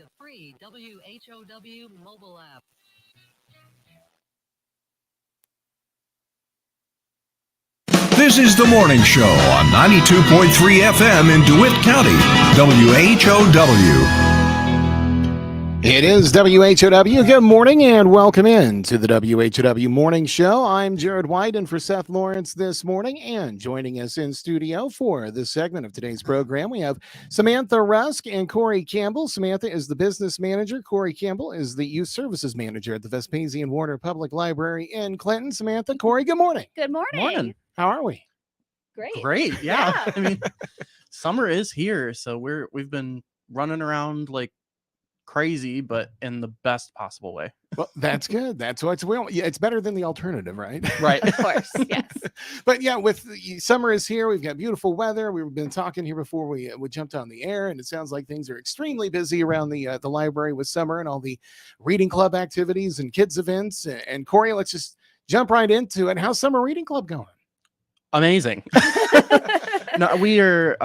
the free WHOW mobile app. This is the morning show on 92.3 FM in DeWitt County, WHOW. It is WHOW. Good morning and welcome in to the WHOW Morning Show. I'm Jared White and for Seth Lawrence this morning, and joining us in studio for this segment of today's program, we have Samantha Rusk and Cory Campbell. Samantha is the business manager. Cory Campbell is the youth services manager at the Vespasian Warner Public Library in Clinton. Samantha, Cory, good morning. Good morning. Morning. How are we? Great. Yeah. I mean, summer is here, so we've been running around like crazy, but in the best possible way. Well, that's good. That's what's well. Yeah, it's better than the alternative, right? Right. Of course, yes. But yeah, summer is here. We've got beautiful weather. We've been talking here before we jumped on the air, and it sounds like things are extremely busy around the library with summer and all the reading club activities and kids events. And Cory, let's just jump right into it. How's summer reading club going? Amazing. No, we are.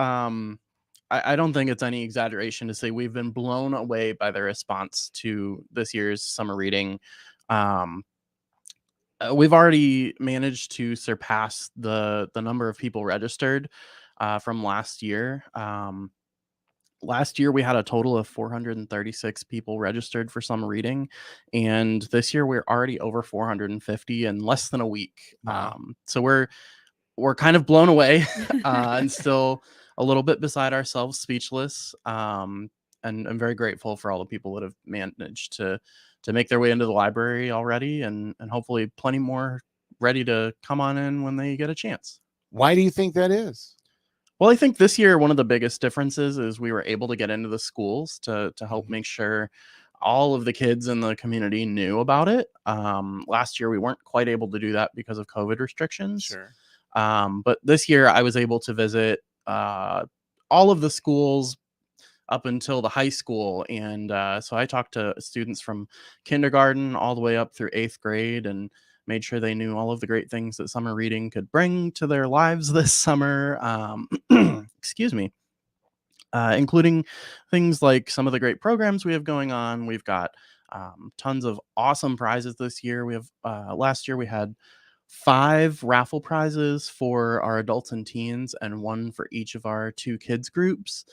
I don't think it's any exaggeration to say we've been blown away by the response to this year's summer reading. We've already managed to surpass the number of people registered from last year. Last year, we had a total of 436 people registered for summer reading. And this year, we're already over 450 in less than a week. Wow. So we're kind of blown away and still a little bit beside ourselves, speechless. And I'm very grateful for all the people that have managed to make their way into the library already, and hopefully plenty more ready to come on in when they get a chance. Why do you think that is? Well, I think this year, one of the biggest differences is we were able to get into the schools to help make sure all of the kids in the community knew about it. Last year, we weren't quite able to do that because of COVID restrictions. Sure. But this year, I was able to visit all of the schools up until the high school. And so I talked to students from kindergarten all the way up through 8th grade and made sure they knew all of the great things that summer reading could bring to their lives this summer. Excuse me. Including things like some of the great programs we have going on. We've got tons of awesome prizes this year. We have last year we had 5 raffle prizes for our adults and teens and 1 for each of our 2 kids groups.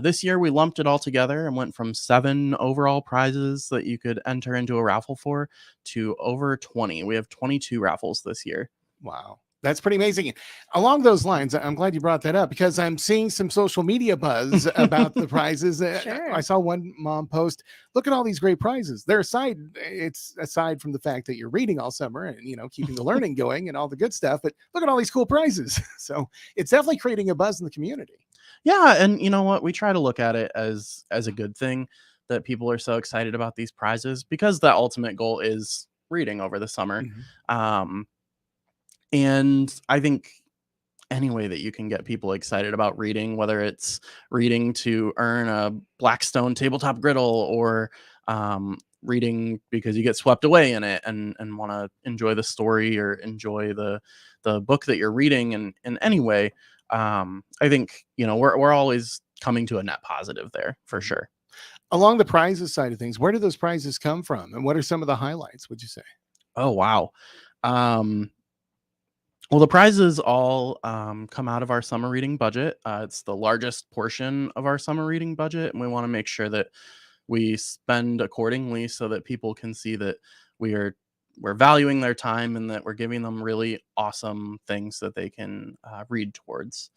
This year we lumped it all together and went from 7 overall prizes that you could enter into a raffle for to over 20. We have 22 raffles this year. Wow. That's pretty amazing. Along those lines, I'm glad you brought that up because I'm seeing some social media buzz about the prizes. Sure. I saw one mom post, look at all these great prizes. It's aside from the fact that you're reading all summer and, keeping the learning going and all the good stuff, but look at all these cool prizes. So it's definitely creating a buzz in the community. Yeah. And you know what? We try to look at it as a good thing that people are so excited about these prizes because the ultimate goal is reading over the summer. Mm-hmm. And I think any way that you can get people excited about reading, whether it's reading to earn a Blackstone tabletop griddle or reading because you get swept away in it and want to enjoy the story or enjoy the book that you're reading in any way, I think, we're always coming to a net positive there for sure. Along the prizes side of things, where do those prizes come from? And what are some of the highlights, would you say? Oh, wow. Well, the prizes all come out of our summer reading budget. It's the largest portion of our summer reading budget, and we want to make sure that we spend accordingly so that people can see that we're valuing their time and that we're giving them really awesome things that they can read towards.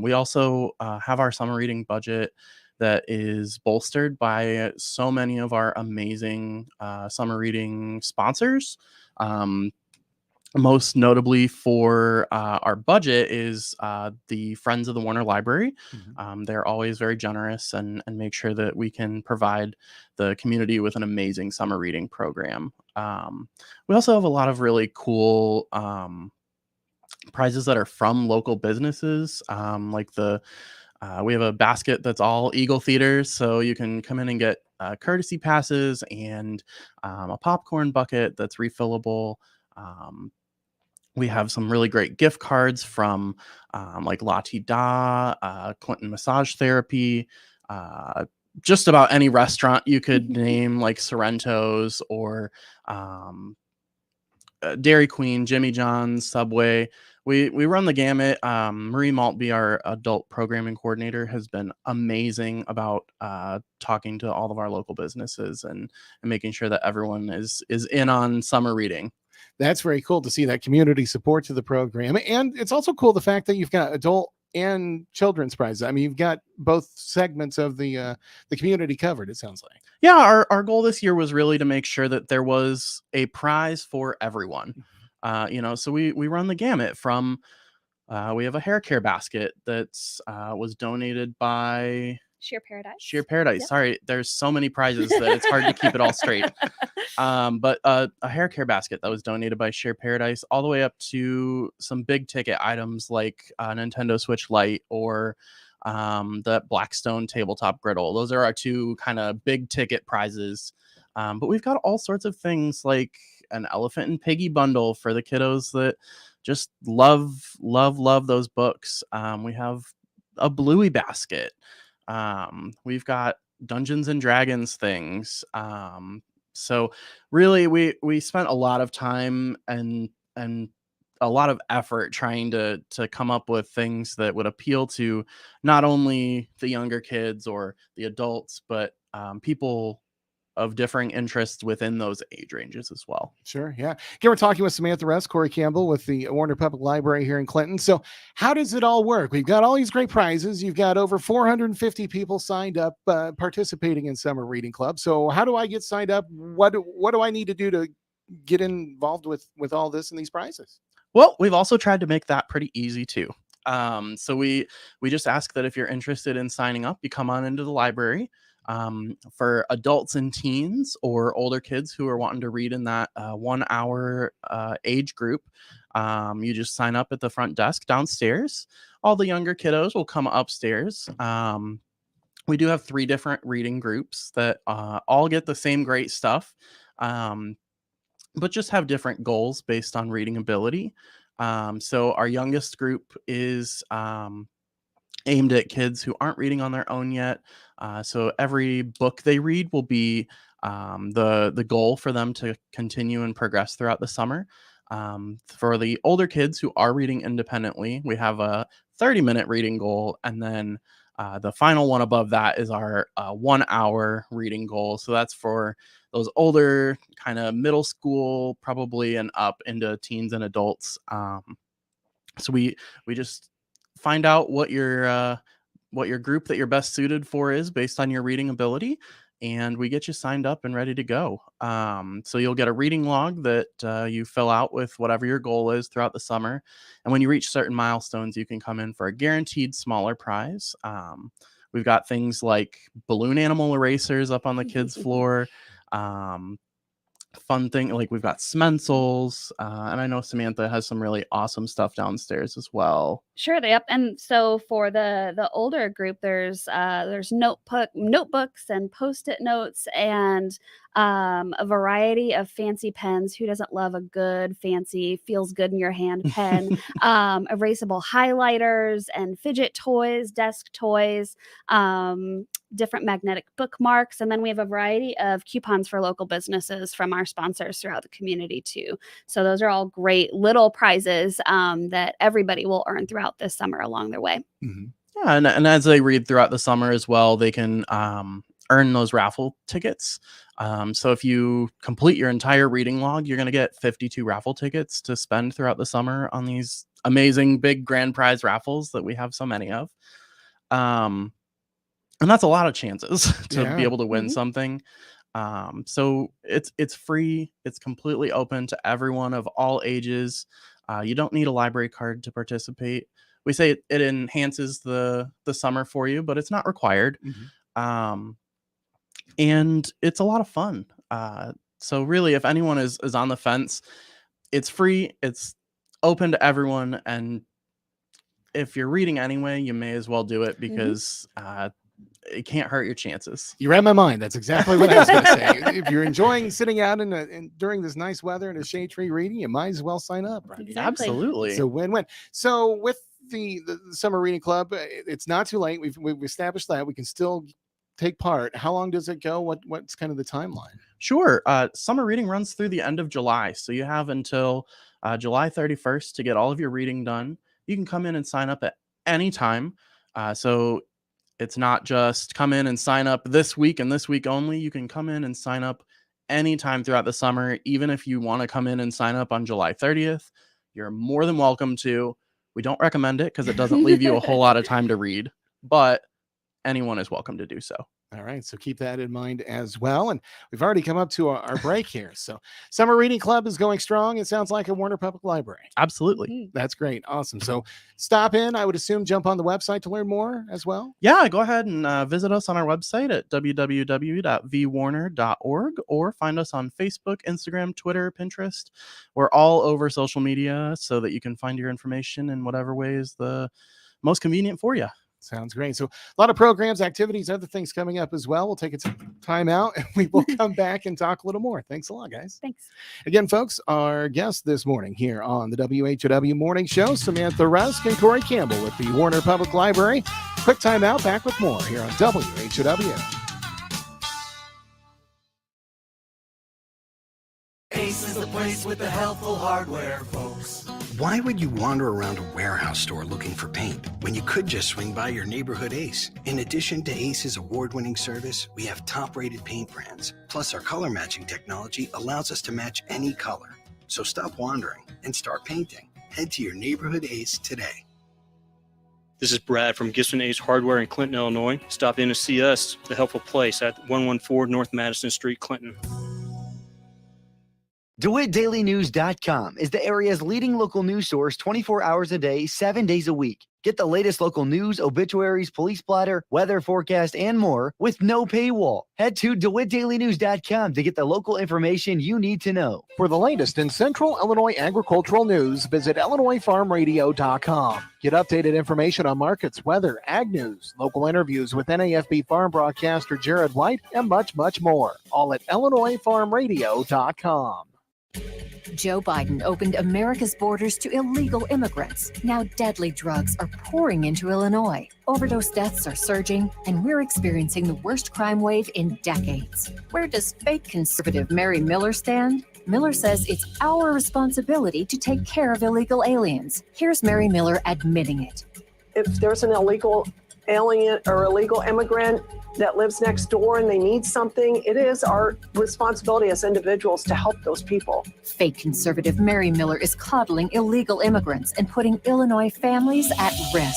We also have our summer reading budget that is bolstered by so many of our amazing summer reading sponsors. Most notably for our budget is the Friends of the Warner Library. Mm-hmm. They're always very generous and make sure that we can provide the community with an amazing summer reading program. We also have a lot of really cool prizes that are from local businesses, like we have a basket that's all Eagle Theaters, so you can come in and get courtesy passes and a popcorn bucket that's refillable. We have some really great gift cards from like La Ti Da, Clinton Massage Therapy, just about any restaurant you could name, like Sorrento's or Dairy Queen, Jimmy John's, Subway. We run the gamut. Marie Maltby, our adult programming coordinator, has been amazing about talking to all of our local businesses and making sure that everyone is in on summer reading. That's very cool to see that community support to the program. And it's also cool the fact that you've got adult and children's prizes. I mean, you've got both segments of the community covered, it sounds like. Yeah, our goal this year was really to make sure that there was a prize for everyone. So we run the gamut from we have a hair care basket that's was donated by Sheer Paradise. Sheer Paradise. Yep. Sorry, there's so many prizes that it's hard to keep it all straight. But a hair care basket that was donated by Sheer Paradise, all the way up to some big ticket items like a Nintendo Switch Lite or the Blackstone tabletop griddle. Those are our two kind of big ticket prizes. But we've got all sorts of things like an elephant and piggy bundle for the kiddos that just love those books. We have a Bluey basket. We've got Dungeons and Dragons things. So really we spent a lot of time and a lot of effort trying to come up with things that would appeal to not only the younger kids or the adults, but people of differing interests within those age ranges as well. Sure, yeah. Again, we're talking with Samantha Rusk, Cory Campbell with the Warner Public Library here in Clinton. So how does it all work? We've got all these great prizes. You've got over 450 people signed up participating in Summer Reading Club. So how do I get signed up? What do I need to do to get involved with all this and these prizes? Well, we've also tried to make that pretty easy too. So we just ask that if you're interested in signing up, you come on into the library. For adults and teens or older kids who are wanting to read in that 1 hour age group, you just sign up at the front desk downstairs. All the younger kiddos will come upstairs. We do have 3 different reading groups that all get the same great stuff, but just have different goals based on reading ability. So our youngest group is aimed at kids who aren't reading on their own yet. So every book they read will be the goal for them to continue and progress throughout the summer. For the older kids who are reading independently, we have a 30-minute reading goal. And then the final one above that is our 1 hour reading goal. So that's for those older kind of middle school, probably and up into teens and adults. So we just find out what your group that you're best suited for is based on your reading ability, and we get you signed up and ready to go. So you'll get a reading log that you fill out with whatever your goal is throughout the summer, and when you reach certain milestones, you can come in for a guaranteed smaller prize. We've got things like balloon animal erasers up on the kids' floor. Fun thing, like we've got Smensels, and I know Samantha has some really awesome stuff downstairs as well. Sure, yep. And so for the older group, there's notebooks and Post-it notes and a variety of fancy pens. Who doesn't love a good, fancy, feels good in your hand pen? Erasable highlighters and fidget toys, desk toys, different magnetic bookmarks. And then we have a variety of coupons for local businesses from our sponsors throughout the community too. So those are all great little prizes that everybody will earn throughout this summer along their way. Mm-hmm. Yeah, and as they read throughout the summer as well, they can earn those raffle tickets. So if you complete your entire reading log, you're going to get 52 raffle tickets to spend throughout the summer on these amazing big grand prize raffles that we have so many of. And that's a lot of chances to be able to win something. So it's free. It's completely open to everyone of all ages. You don't need a library card to participate. We say it enhances the summer for you, but it's not required. Mm-hmm. And it's a lot of fun. So really, if anyone is on the fence, it's free. It's open to everyone. And if you're reading anyway, you may as well do it because it can't hurt your chances. You read my mind. That's exactly what I was going to say. If you're enjoying sitting out during this nice weather in a shade tree reading, you might as well sign up. Right? Exactly. Absolutely. It's a win-win. So with the Summer Reading Club, it's not too late. We've established that we can still take part, how long does it go? What's kind of the timeline? Sure. Summer reading runs through the end of July. So you have until July 31st to get all of your reading done. You can come in and sign up at any time. So it's not just come in and sign up this week and this week only. You can come in and sign up anytime throughout the summer. Even if you want to come in and sign up on July 30th, you're more than welcome to. We don't recommend it because it doesn't leave you a whole lot of time to read, but anyone is welcome to do so. All right, so keep that in mind as well. And we've already come up to our break here. So Summer Reading Club is going strong. It sounds like at Warner Public Library. Absolutely. That's great. Awesome. So stop in. I would assume jump on the website to learn more as well. Yeah, go ahead and visit us on our website at www.vwarner.org or find us on Facebook, Instagram, Twitter, Pinterest. We're all over social media so that you can find your information in whatever way is the most convenient for you. Sounds great. So a lot of programs, activities, other things coming up as well. We'll take a time out and we will come back and talk a little more. Thanks a lot, guys. Thanks. Again, folks, our guests this morning here on the WHOW Morning Show, Samantha Rusk and Cory Campbell with the Warner Public Library. Quick time out, back with more here on WHOW. Ace is the place with the helpful hardware, folks. Why would you wander around a warehouse store looking for paint when you could just swing by your neighborhood Ace? In addition to Ace's award-winning service, we have top-rated paint brands. Plus, our color matching technology allows us to match any color. So stop wandering and start painting. Head to your neighborhood Ace today. This is Brad from Gibson Ace Hardware in Clinton, Illinois. Stop in to see us, the helpful place at 114 North Madison Street, Clinton. DeWittDailyNews.com is the area's leading local news source 24 hours a day, 7 days a week. Get the latest local news, obituaries, police blotter, weather forecast, and more with no paywall. Head to DeWittDailyNews.com to get the local information you need to know. For the latest in Central Illinois agricultural news, visit IllinoisFarmRadio.com. Get updated information on markets, weather, ag news, local interviews with NAFB farm broadcaster Jared White, and much, much more. All at IllinoisFarmRadio.com. Joe Biden opened America's borders to illegal immigrants. Now deadly drugs are pouring into Illinois. Overdose deaths are surging, and we're experiencing the worst crime wave in decades. Where does fake conservative Mary Miller stand? Miller says it's our responsibility to take care of illegal aliens. Here's Mary Miller admitting it. If there's an illegal alien or illegal immigrant that lives next door and they need something, it is our responsibility as individuals to help those people. Fake conservative Mary Miller is coddling illegal immigrants and putting Illinois families at risk.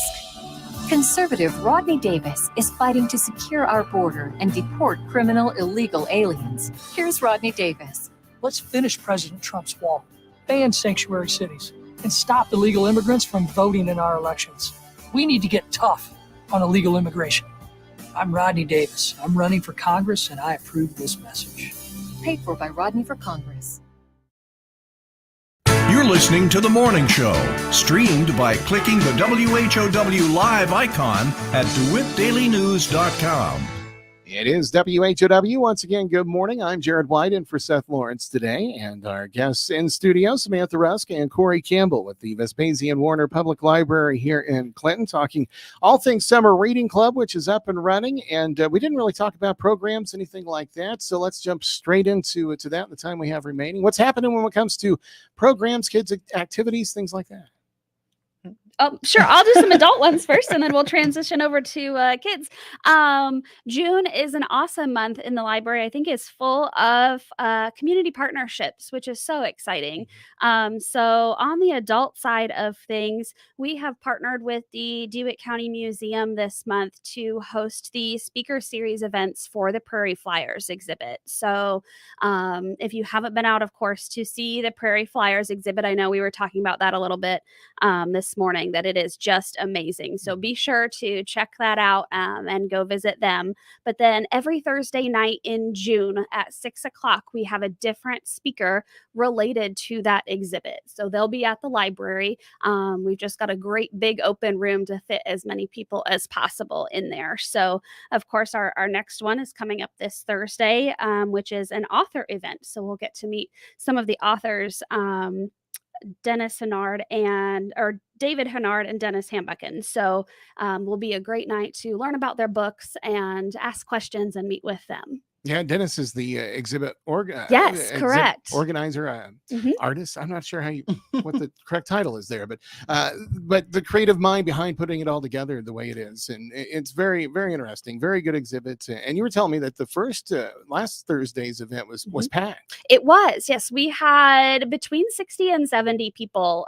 Conservative Rodney Davis is fighting to secure our border and deport criminal illegal aliens. Here's Rodney Davis. Let's finish President Trump's wall, ban sanctuary cities, and stop illegal immigrants from voting in our elections. We need to get tough on illegal immigration. I'm Rodney Davis. I'm running for Congress, and I approve this message. Paid for by Rodney for Congress. You're listening to The Morning Show, streamed by clicking the WHOW live icon at DeWittDailyNews.com. It is WHOW. Once again, good morning. I'm Jared White in for Seth Lawrence today, and our guests in studio, Samantha Rusk and Cory Campbell with the Vespasian Warner Public Library here in Clinton, talking all things Summer Reading Club, which is up and running. And we didn't really talk about programs, anything like that. So let's jump straight into that in the time we have remaining. What's happening when it comes to programs, kids' activities, things like that? Oh, sure. I'll do some adult ones first, and then we'll transition over to kids. June is an awesome month in the library. I think it's full of community partnerships, which is so exciting. So on the adult side of things, we have partnered with the DeWitt County Museum this month to host the speaker series events for the Prairie Flyers exhibit. So if you haven't been out, of course, to see the Prairie Flyers exhibit, I know we were talking about that a little bit this morning, that it is just amazing. So be sure to check that out and go visit them. But then every Thursday night in June at 6:00, we have a different speaker related to that exhibit. So they'll be at the library. We've just got a great big open room to fit as many people as possible in there. So of course, our next one is coming up this Thursday, which is an author event. So we'll get to meet some of the authors, Dennis Hennard David Hennard and Dennis Hambucken. So will be a great night to learn about their books and ask questions and meet with them. Yeah, Dennis is the exhibit Yes, correct. organizer, Mhm. artist. I'm not sure what the correct title is there, but the creative mind behind putting it all together the way it is, and it's very, very interesting. Very good exhibit. And you were telling me that the first last Thursday's event was packed. It was, yes. We had between 60 and 70 people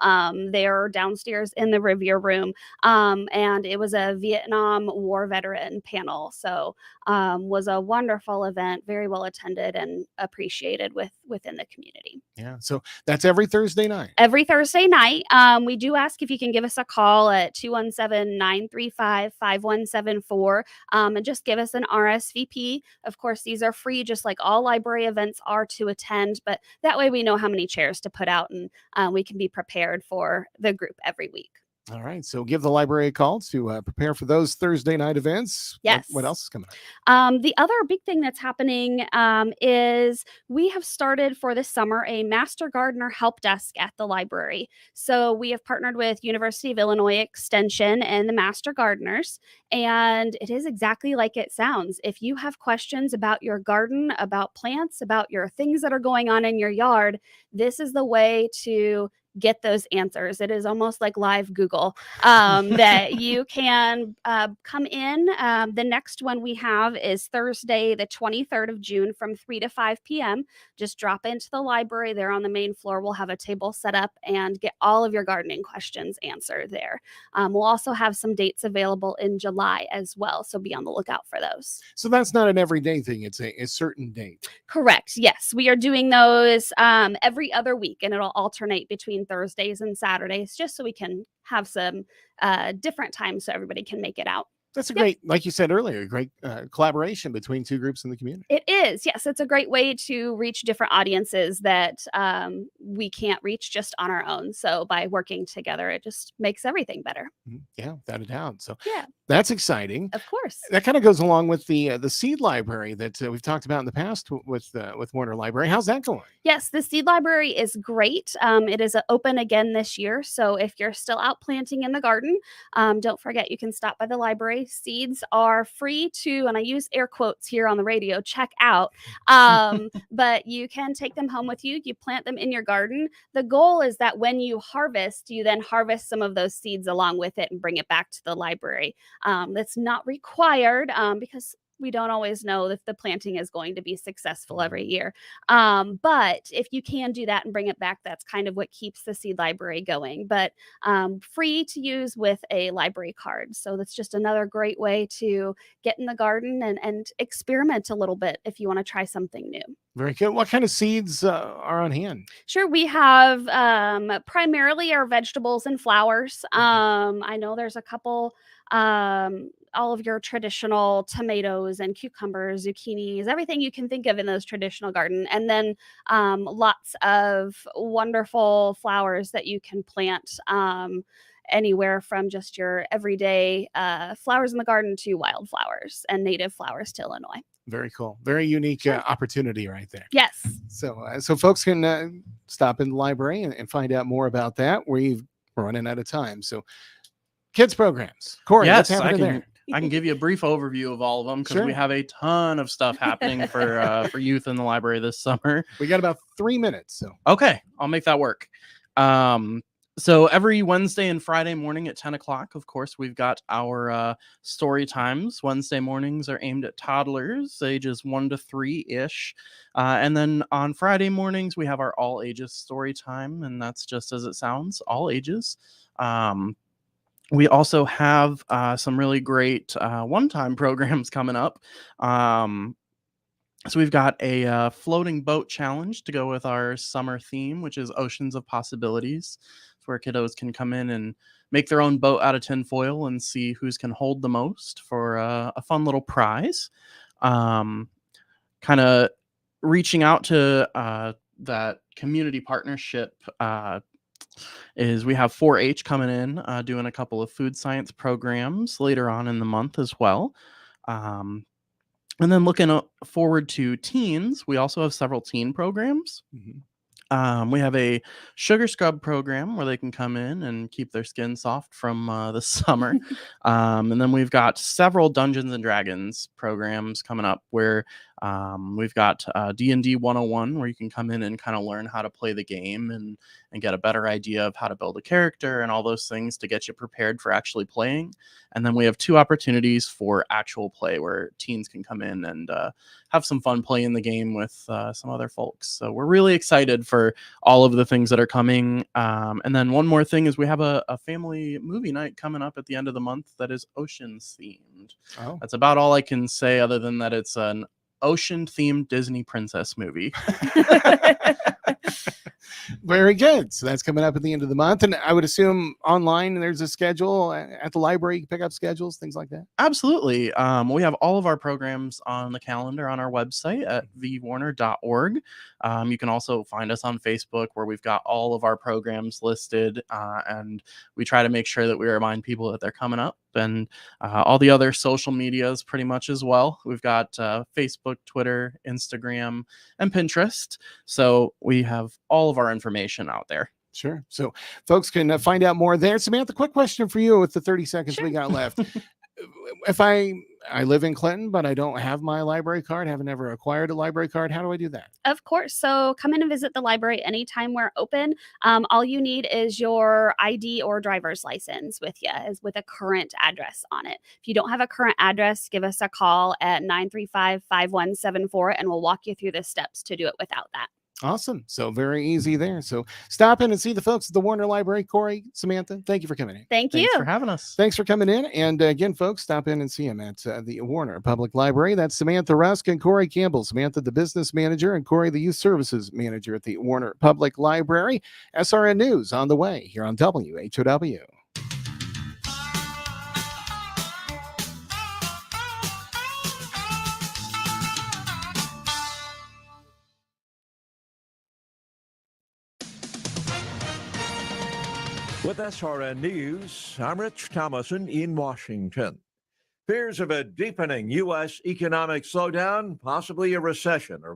there downstairs in the Revere Room, and it was a Vietnam War veteran panel. So was a wonderful event, very well attended and appreciated within the community. Yeah, so that's every Thursday night. Every Thursday night. We do ask if you can give us a call at 217-935-5174 and just give us an RSVP. Of course, these are free, just like all library events are to attend, but that way we know how many chairs to put out and we can be prepared for the group every week. All right, so give the library a call to prepare for those Thursday night events. Yes. What else is coming up? The other big thing that's happening is we have started for this summer a Master Gardener help desk at the library. So we have partnered with University of Illinois Extension and the Master Gardeners, and it is exactly like it sounds. If you have questions about your garden, about plants, about your things that are going on in your yard, this is the way to get those answers. It is almost like live Google that you can come in. The next one we have is Thursday, the 23rd of June from 3 to 5 p.m. Just drop into the library there on the main floor. We'll have a table set up and get all of your gardening questions answered there. We'll also have some dates available in July as well. So be on the lookout for those. So that's not an everyday thing. It's a certain date. Correct. Yes. We are doing those every other week, and it'll alternate between Thursdays and Saturdays just so we can have some different times so everybody can make it out. That's a great, like you said earlier, great collaboration between two groups in the community. It is. Yes. It's a great way to reach different audiences that we can't reach just on our own. So by working together, it just makes everything better. Yeah, without a doubt. So yeah, that's exciting. Of course. That kind of goes along with the seed library that we've talked about in the past with Warner Library. How's that going? Yes, the seed library is great. It is open again this year. So if you're still out planting in the garden, don't forget you can stop by the library. Seeds are free to, and I use air quotes here on the radio, check out. But you can take them home with you. You plant them in your garden. The goal is that when you harvest, you then harvest some of those seeds along with it and bring it back to the library. That's not required because we don't always know if the planting is going to be successful every year. But if you can do that and bring it back, that's kind of what keeps the seed library going. But free to use with a library card. So that's just another great way to get in the garden and experiment a little bit if you want to try something new. Very good. What kind of seeds are on hand? Sure. We have primarily our vegetables and flowers. I know there's a couple all of your traditional tomatoes and cucumbers, zucchinis, everything you can think of in those traditional garden. And then lots of wonderful flowers that you can plant anywhere from just your everyday flowers in the garden to wildflowers and native flowers to Illinois. Very cool. Very unique opportunity right there. Yes. So folks can stop in the library and find out more about that. We're running out of time. So kids programs. Cory, yes, what's happening there? I can give you a brief overview of all of them because we have a ton of stuff happening for youth in the library this summer. We got about 3 minutes. So okay, I'll make that work. So every Wednesday and Friday morning at 10 o'clock, of course, we've got our story times. Wednesday mornings are aimed at toddlers, ages 1 to 3-ish. And then on Friday mornings, we have our all ages story time. And that's just as it sounds, all ages. We also have some really great one-time programs coming up. So we've got a floating boat challenge to go with our summer theme, which is Oceans of Possibilities. It's where kiddos can come in and make their own boat out of tinfoil and see who's can hold the most for a fun little prize. Kind of reaching out to that community partnership is we have 4-H coming in, doing a couple of food science programs later on in the month as well. And then looking forward to teens, we also have several teen programs. We have a sugar scrub program where they can come in and keep their skin soft from the summer. And then we've got several Dungeons and Dragons programs coming up where we've got D&D 101 where you can come in and kind of learn how to play the game and get a better idea of how to build a character and all those things to get you prepared for actually playing. And then we have 2 opportunities for actual play where teens can come in and have some fun playing the game with some other folks. So we're really excited for all of the things that are coming. And then one more thing is we have a family movie night coming up at the end of the month that is oceans themed. Oh. That's about all I can say other than that it's an ocean themed Disney princess movie. Very good. So that's coming up at the end of the month. And I would assume online there's a schedule at the library. You can pick up schedules, things like that. Absolutely. We have all of our programs on the calendar on our website at vwarner.org. You can also find us on Facebook where we've got all of our programs listed. And we try to make sure that we remind people that they're coming up. And all the other social medias pretty much as well. We've got Facebook, Twitter, Instagram, and Pinterest. So we have all of our information out there. Sure. So folks can find out more there. Samantha, quick question for you with the 30 seconds we got left. If I live in Clinton, but I don't have my library card, haven't ever acquired a library card, how do I do that? Of course. So come in and visit the library anytime we're open. All you need is your ID or driver's license with you, with a current address on it. If you don't have a current address, give us a call at 935-5174 and we'll walk you through the steps to do it without that. Awesome. So very easy there. So stop in and see the folks at the Warner Library. Cory, Samantha, thank you for coming in. Thanks for having us. Thanks for coming in. And again, folks, stop in and see them at the Warner Public Library. That's Samantha Rusk and Cory Campbell. Samantha, the business manager, and Cory, the youth services manager at the Warner Public Library. SRN News on the way here on WHOW. With SRN News, I'm Rich Thomason in Washington. Fears of a deepening U.S. economic slowdown, possibly a recession, are